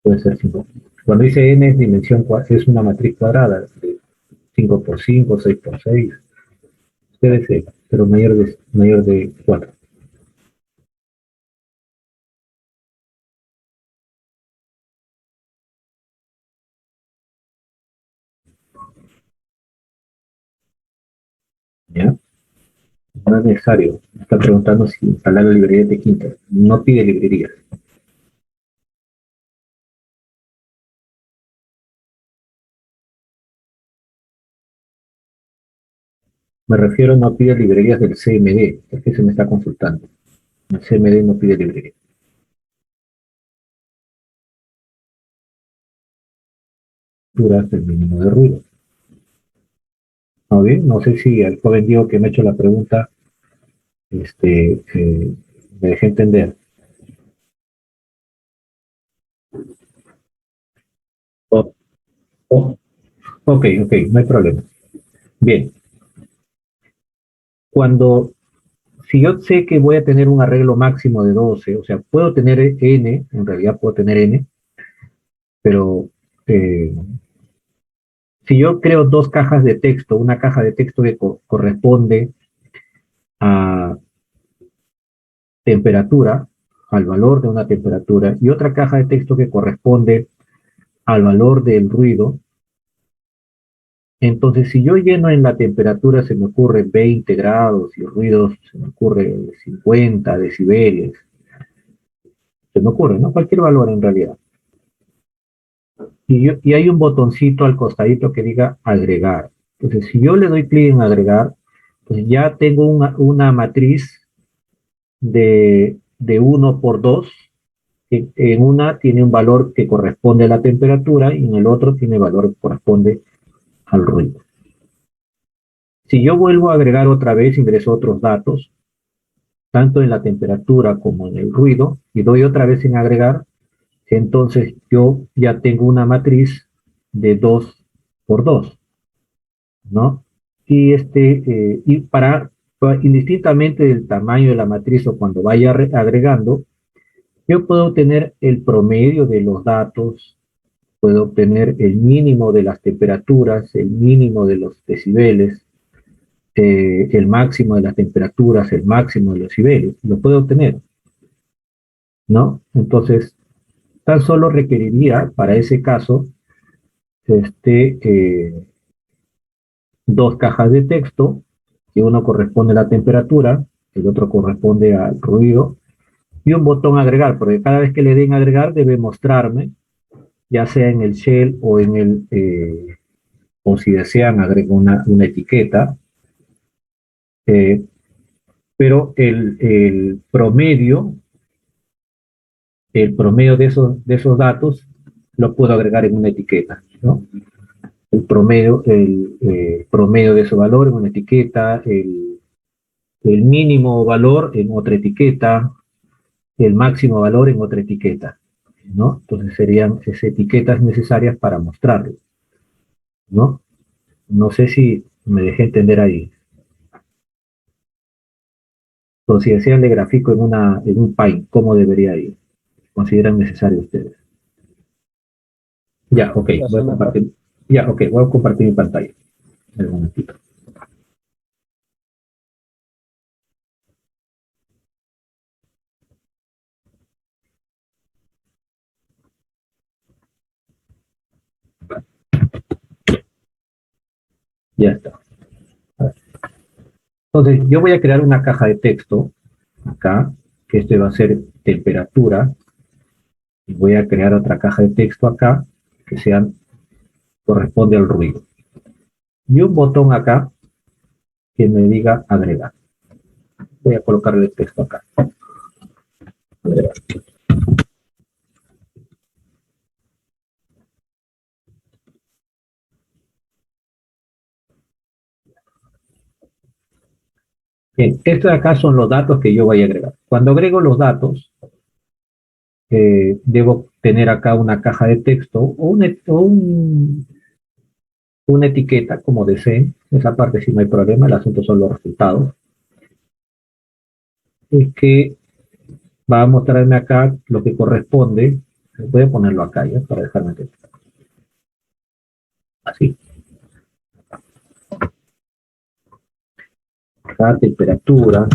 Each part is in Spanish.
puede ser 5. Cuando dice n es dimensión, es una matriz cuadrada, de 5 por 5, 6 por 6, debe ser, pero mayor de 4. ¿Ya? No es necesario. Está preguntando si instalar la librería de quinta. No pide librerías. Me refiero, no pide librerías del CMD, es que se me está consultando. El CMD no pide librería. Duras el mínimo de ruido. ¿No bien? No sé si el joven Diego que me ha hecho la pregunta, me dejé entender. Oh, oh, ok, no hay problema. Bien, cuando, si yo sé que voy a tener un arreglo máximo de 12, o sea, puedo tener n, en realidad puedo tener n, pero eh, si yo creo dos cajas de texto, una caja de texto que corresponde a temperatura, al valor de una temperatura, y otra caja de texto que corresponde al valor del ruido, entonces si yo lleno en la temperatura se me ocurre 20 grados y ruidos se me ocurre 50 decibeles, se me ocurre, ¿no? Cualquier valor en realidad. Y hay un botoncito al costadito que diga agregar. Entonces, si yo le doy clic en agregar, pues ya tengo una matriz de 1 por 2. En una tiene un valor que corresponde a la temperatura y en el otro tiene valor que corresponde al ruido. Si yo vuelvo a agregar otra vez, ingreso otros datos, tanto en la temperatura como en el ruido, y doy otra vez en agregar, entonces yo ya tengo una matriz de 2 por 2, ¿no? Y indistintamente del tamaño de la matriz o cuando vaya agregando, yo puedo obtener el promedio de los datos, puedo obtener el mínimo de las temperaturas, el mínimo de los decibeles, el máximo de las temperaturas, el máximo de los decibeles, lo puedo obtener, ¿no? Entonces, tan solo requeriría para ese caso este, eh, dos cajas de texto, que uno corresponde a la temperatura, el otro corresponde al ruido, y un botón agregar, porque cada vez que le den agregar debe mostrarme, ya sea en el shell o si desean agrego una etiqueta, eh, pero el promedio de esos datos lo puedo agregar en una etiqueta, ¿no? El promedio de su valor en una etiqueta, el mínimo valor en otra etiqueta, el máximo valor en otra etiqueta, ¿no? Entonces serían esas etiquetas necesarias para mostrarlo, ¿no? No sé si me dejé entender ahí. O si desean le grafico en un Pine, ¿cómo debería ir? ¿Consideran necesario ustedes? Ya, ok, voy a compartir. Ya, ok, voy a compartir mi pantalla. Un momentito. Ya está. Entonces, yo voy a crear una caja de texto acá, que este va a ser temperatura, y voy a crear otra caja de texto acá, que corresponde al ruido. Y un botón acá que me diga agregar. Voy a colocarle el texto acá. Agregar. Bien, estos de acá son los datos que yo voy a agregar. Cuando agrego los datos, debo tener acá una caja de texto una etiqueta, como deseen. Esa parte sí no hay problema, el asunto son los resultados. Es que va a mostrarme acá lo que corresponde Voy a ponerlo acá ya para dejarme entender. Así. Acá temperatura.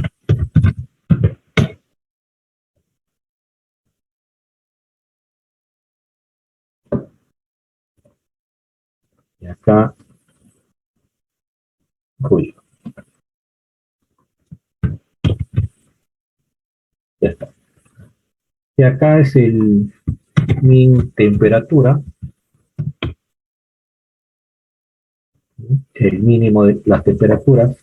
Y acá ruido. Ya está. Y acá es el min temperatura, el mínimo de las temperaturas,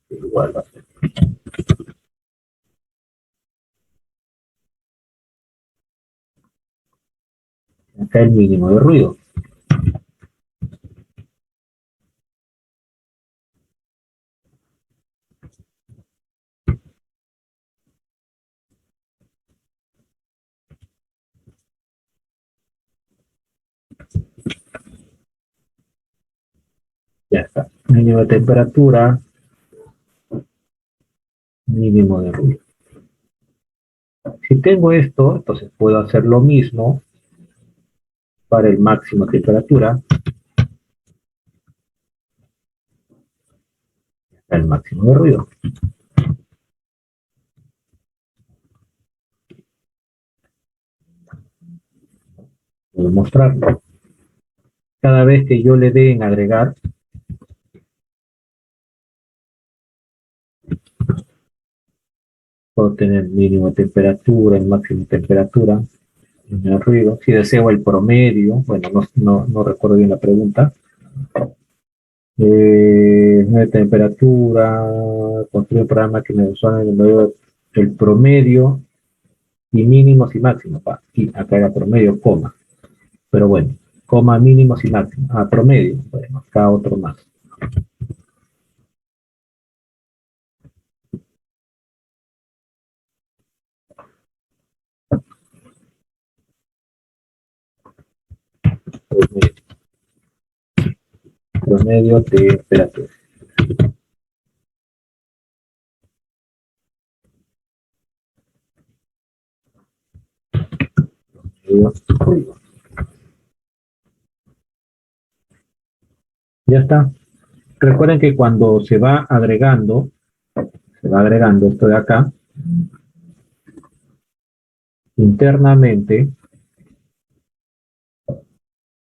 igual va a ser. Acá el mínimo de ruido. Ya está. Mínimo de temperatura, mínimo de ruido. Si tengo esto, entonces puedo hacer lo mismo para el máximo de temperatura, el máximo de ruido. Puedo mostrarlo. Cada vez que yo le dé en agregar, puedo tener mínimo de temperatura, el máximo de temperatura, el ruido. Si deseo el promedio, bueno, no recuerdo bien la pregunta. De temperatura, construir un programa que me usuario el promedio y mínimos y máximos. Y acá era promedio, coma. Pero bueno, coma mínimos y máximos. Ah, promedio. Bueno, acá otro más. Promedio, promedio de temperatura. Ya está. Recuerden que cuando se va agregando esto de acá, internamente,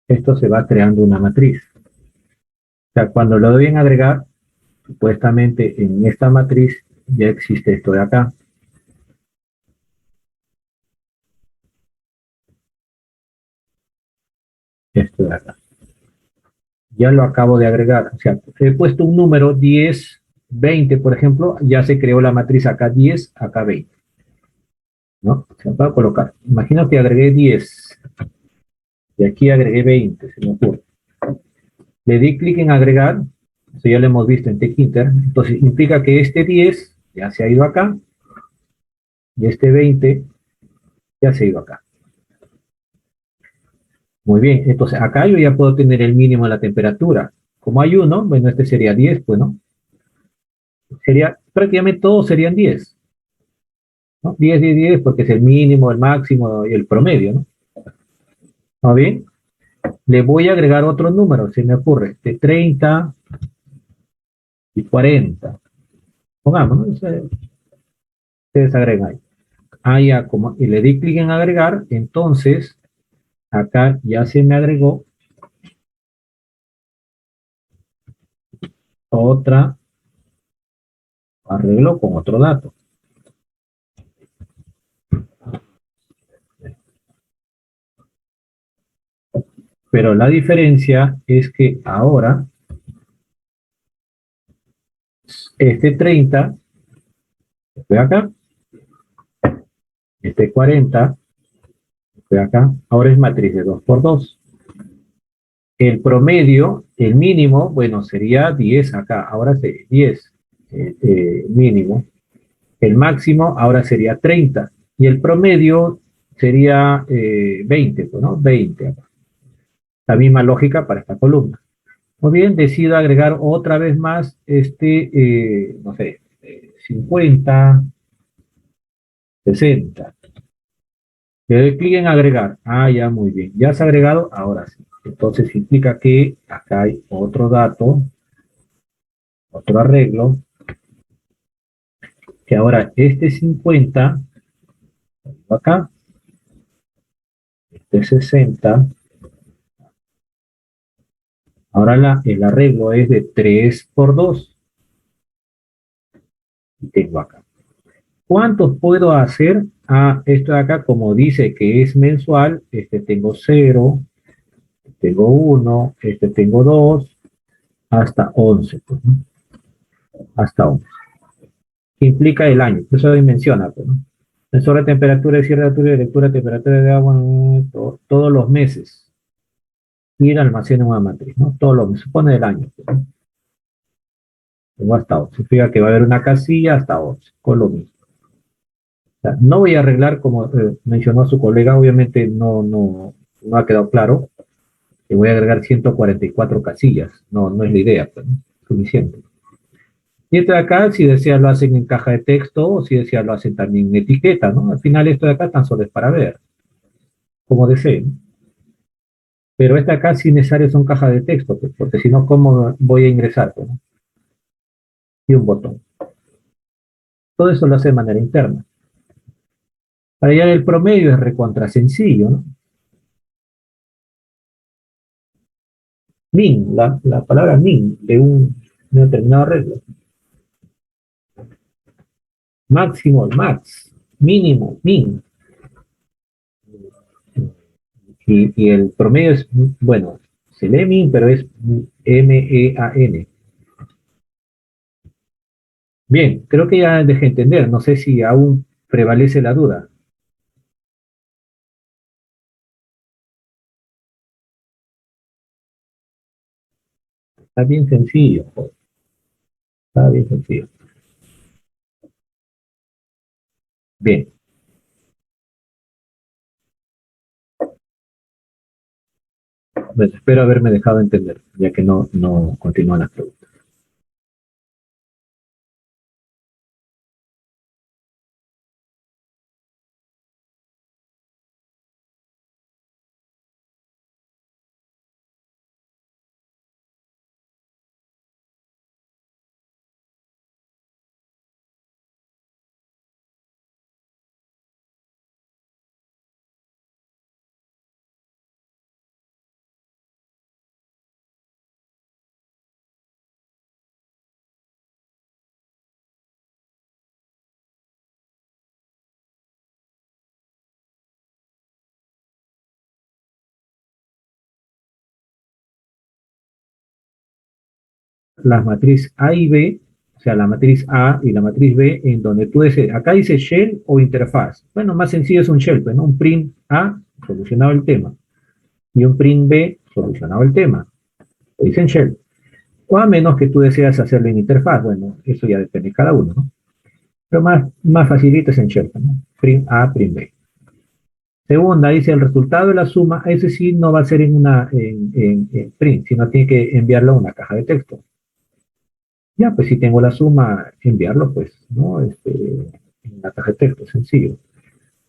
esto se va creando una matriz. O sea, cuando lo doy en agregar, supuestamente en esta matriz ya existe esto de acá. Esto de acá. Ya lo acabo de agregar. O sea, he puesto un número 10, 20, por ejemplo, ya se creó la matriz acá 10, acá 20. ¿No? Se va a colocar. Imagino que agregué 10 y aquí agregué 20, se me ocurre. Le di clic en agregar, eso ya lo hemos visto en TechInter, entonces implica que este 10 ya se ha ido acá y este 20 ya se ha ido acá. Muy bien, entonces acá yo ya puedo tener el mínimo de la temperatura. Como hay uno, bueno, este sería 10, pues, ¿no? Sería, prácticamente todos serían 10, ¿no? 10, 10, 10, porque es el mínimo, el máximo y el promedio, ¿no? ¿Está bien? Le voy a agregar otro número, se me ocurre, de 30 y 40. Pongamos, ¿no? Ustedes agregan ahí. Ah, ya, como, y le di clic en agregar, entonces acá ya se me agregó otra arreglo con otro dato. Pero la diferencia es que ahora este 30 fue acá, este 40 fue acá, ahora es matriz de 2 por 2. El promedio, el mínimo, bueno, sería 10 acá, ahora sería 10 mínimo. El máximo ahora sería 30 y el promedio sería 20, pues, ¿no? 20 acá. La misma lógica para esta columna. Muy bien, decido agregar otra vez más no sé, 50, 60. Le doy clic en agregar. Ah, ya, muy bien. Ya se ha agregado, ahora sí. Entonces implica que acá hay otro dato, otro arreglo, que ahora este 50, acá, este 60, ahora el arreglo es de 3 por 2, y tengo acá. ¿Cuántos puedo hacer? Ah, esto de acá, como dice que es mensual, este tengo 0, tengo 1, este tengo 2, hasta 11, pues, ¿no? Hasta 11. ¿Qué implica el año? Eso menciona, pues, ¿no? Sensor de temperatura, de cierre de altura y de lectura de temperatura de agua, todos los meses. Y almacena una matriz, ¿no? Todos los meses, supone el año, pues, ¿no? Tengo hasta 11. Significa que va a haber una casilla hasta 11, con lo mismo. O sea, no voy a arreglar, como mencionó su colega, obviamente no ha quedado claro, que voy a agregar 144 casillas. No, no es la idea, pues, ¿no? Suficiente. Y esto de acá, si deseas, lo hacen en caja de texto o si deseas, lo hacen también en etiqueta, ¿no? Al final, esto de acá tan solo es para ver, como deseen. Pero esta acá, si necesario, son cajas de texto, pues, porque si no, ¿cómo voy a ingresar, pues, ¿no? Y un botón. Todo eso lo hace de manera interna. Para hallar el promedio es recontra sencillo, ¿no? Min, la palabra min de un determinado arreglo. Máximo, max. Mínimo, min. Y el promedio es, bueno, se lee min, pero es M-E-A-N. Bien, creo que ya dejé entender. No sé si aún prevalece la duda. Está bien sencillo, joder. Está bien sencillo. Bien, pues espero haberme dejado entender, ya que no continúan las preguntas. La matriz A y B, o sea, la matriz A y la matriz B, en donde tú dices, acá dice shell o interfaz. Bueno, más sencillo es un shell, pues, ¿no? Un print A, solucionado el tema, y un print B, solucionado el tema. Lo dicen shell. O a menos que tú deseas hacerlo en interfaz, bueno, eso ya depende de cada uno, ¿no? Pero más facilito es en shell, ¿no? Print A, print B. Segunda, dice el resultado de la suma, ese sí no va a ser en print, sino tiene que enviarlo a una caja de texto. Ya, pues si tengo la suma, enviarlo, pues, ¿no? En la caja de texto, sencillo.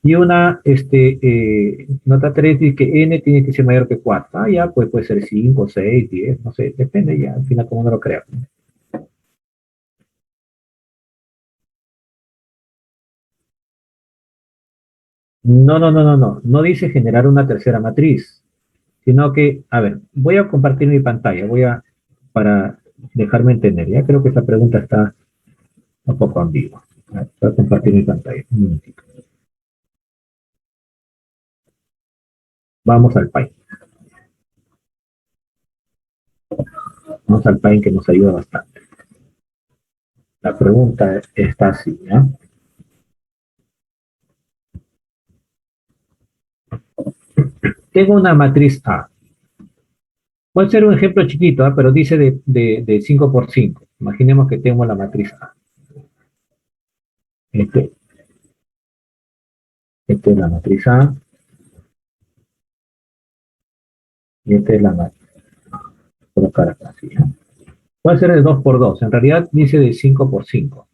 Y una, nota 3 dice que n tiene que ser mayor que 4. Ah, ya, pues puede ser 5, 6, 10, no sé, depende ya, al final cómo uno lo crea. No dice generar una tercera matriz, sino que, a ver, voy a compartir mi pantalla, para dejarme entender, ya creo que esta pregunta está un poco ambigua. Voy a compartir mi pantalla, un momentito. Vamos al Py. Vamos al Py que nos ayuda bastante. La pregunta está así, ¿ya? Tengo una matriz A. Puede ser un ejemplo chiquito, ¿ah? Pero dice de 5 por 5. Imaginemos que tengo la matriz A. Este, esta es la matriz A y esta es la matriz. Colocar acá, así, ¿no? Puede ser de 2 por 2. En realidad dice de 5 por 5.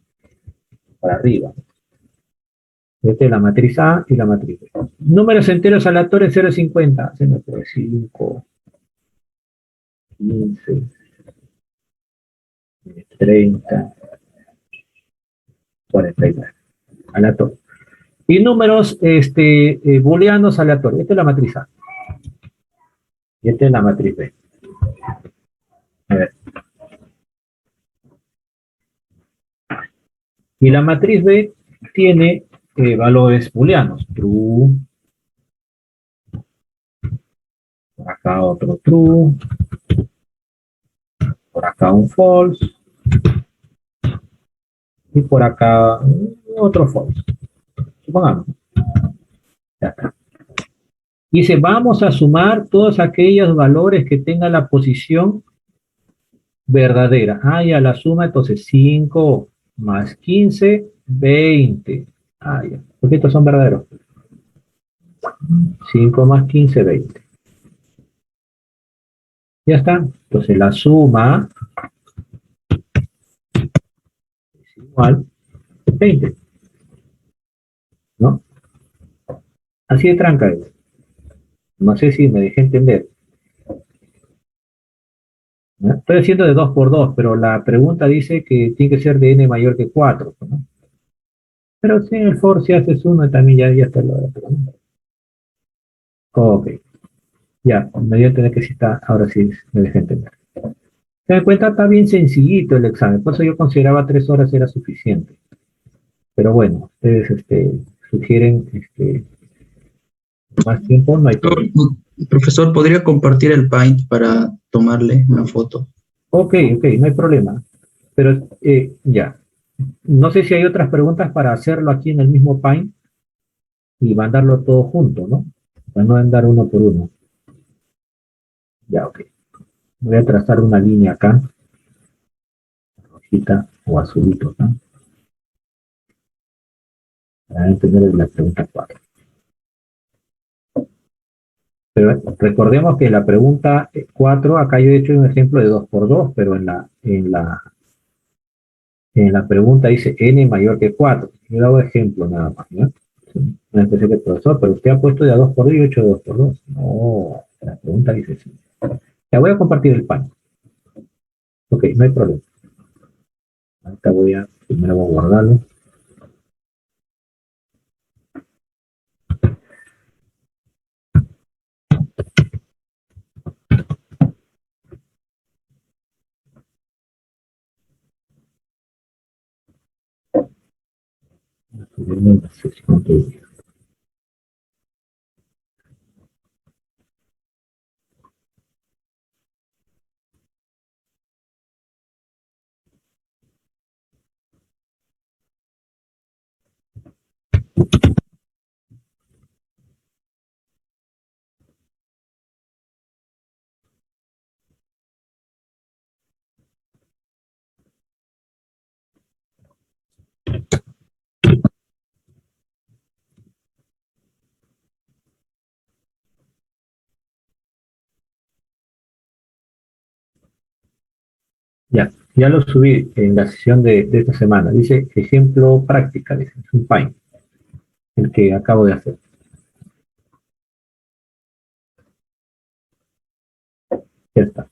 Para arriba. Esta es la matriz A y la matriz B. Números enteros aleatorios 0,50. 5, 15, 30, 49. Aleatorio. Y números booleanos aleatorios. Esta es la matriz A. Y esta es la matriz B. A ver. Y la matriz B tiene valores booleanos. True. Por acá otro true. Por acá un false. Y por acá otro false. Supongamos. Ya está. Dice, vamos a sumar todos aquellos valores que tengan la posición verdadera. Ah, ya la suma, entonces 5 más 15, 20. Ah, ya. Porque estos son verdaderos. 5 más 15, 20. Ya está. Entonces la suma es igual a 20. ¿No? Así de tranca es. No sé si me dejé entender. ¿No? Estoy haciendo de 2 por 2, pero la pregunta dice que tiene que ser de n mayor que 4. ¿No? Pero si en el for si haces 1 también ya está lo otro. ¿No? Ok. Ya, me dio a entender que sí está, ahora sí me dejé entender. Se dan cuenta, está bien sencillito el examen, por eso yo consideraba 3 horas era suficiente. Pero bueno, ustedes sugieren más tiempo, no hay problema. Profesor, ¿podría compartir el Paint para tomarle una foto? Ok, no hay problema. Pero ya, no sé si hay otras preguntas para hacerlo aquí en el mismo Paint y mandarlo todo junto, ¿no? Para no andar uno por uno. Ya, ok. Voy a trazar una línea acá, rojita o azulito, ¿no? Para entender la pregunta 4. Pero recordemos que la pregunta 4, acá yo he hecho un ejemplo de 2 por 2, pero en la pregunta dice n mayor que 4. Yo he dado ejemplo nada más, ¿no? Una especie de profesor, pero usted ha puesto de a 2 por 2 y yo he hecho de 2 por 2. No, la pregunta dice sí. Ya voy a compartir el pan. Ok, no hay problema. Ahorita primero voy a guardarlo. Subirme en la sección de- Ya lo subí en la sesión de esta semana. Dice ejemplo práctica, dice, es un paint, el que acabo de hacer. Ya está.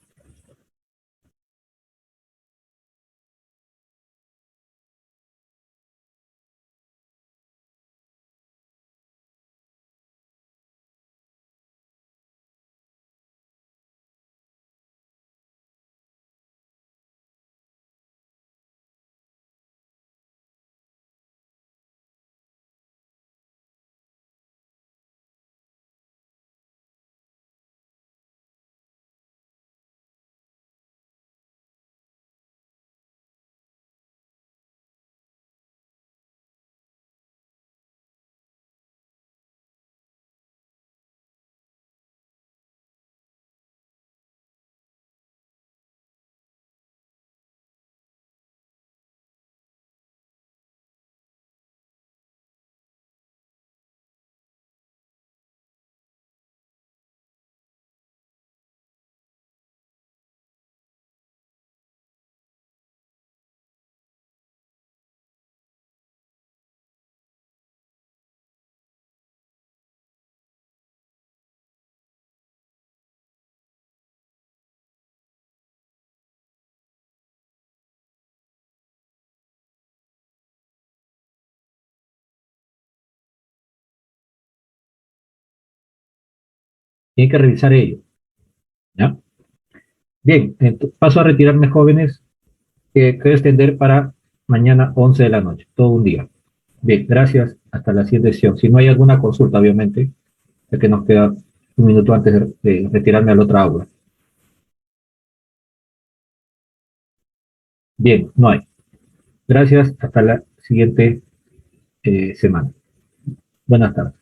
Y hay que revisar ello. ¿Ya? Bien, paso a retirarme, jóvenes, que quiero extender para mañana 11 de la noche, todo un día. Bien, gracias. Hasta la siguiente sesión. Si no hay alguna consulta, obviamente, ya que nos queda un minuto antes de retirarme a la otra aula. Bien, no hay. Gracias. Hasta la siguiente semana. Buenas tardes.